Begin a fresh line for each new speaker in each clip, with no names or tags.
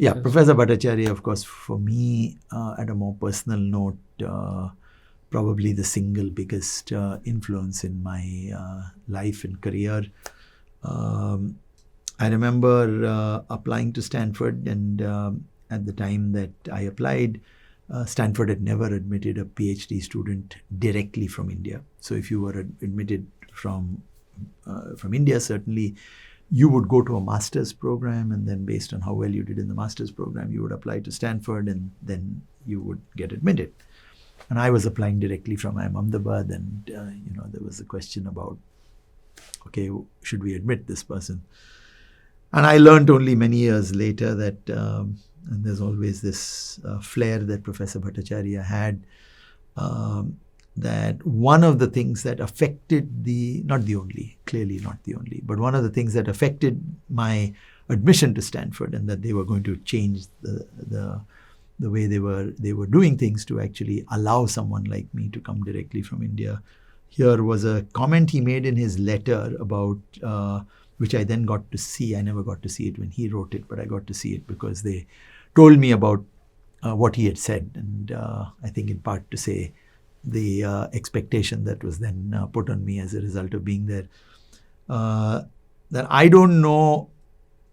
Yeah, Professor Bhattacharya, of course, for me, at a more personal note, probably the single biggest influence in my life and career. I remember applying to Stanford, and at the time that I applied, Stanford had never admitted a PhD student directly from India. So if you were admitted from India, certainly you would go to a master's program, and then based on how well you did in the master's program, you would apply to Stanford, and then you would get admitted. And I was applying directly from IIM Ahmedabad, and there was a question about, okay, should we admit this person? And I learned only many years later that, and there's always this flair that Professor Bhattacharya had, that one of the things that affected clearly not the only, but one of the things that affected my admission to Stanford, and that they were going to change the way they were doing things to actually allow someone like me to come directly from India. Here was a comment he made in his letter about, which I then got to see. I never got to see it when he wrote it, but I got to see it because they told me about what he had said, and I think in part to say the expectation that was then put on me as a result of being there. That I don't know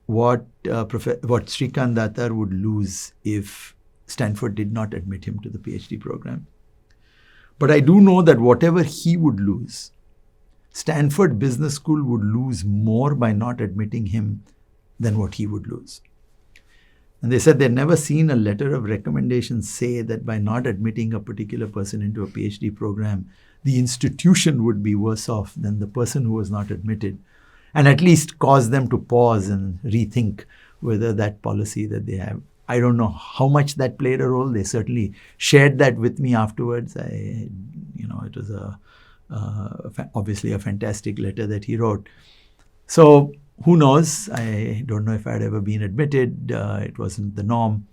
what Srikant Datar would lose if Stanford did not admit him to the PhD program. But I do know that whatever he would lose, Stanford Business School would lose more by not admitting him than what he would lose. And they said they'd never seen a letter of recommendation say that by not admitting a particular person into a PhD program, the institution would be worse off than the person who was not admitted, and at least cause them to pause and rethink whether that policy that they have. I don't know how much that played a role. They certainly shared that with me afterwards. It was obviously a fantastic letter that he wrote. So who knows? I don't know if I'd ever been admitted. It wasn't the norm,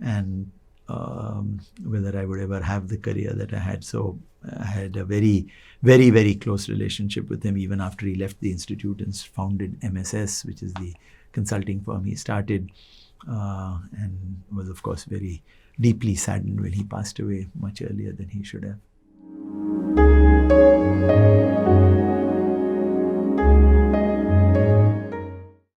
and whether I would ever have the career that I had. So I had a very, very, very close relationship with him even after he left the institute and founded MSS, which is the consulting firm he started, and was, of course, very deeply saddened when he passed away much earlier than he should have.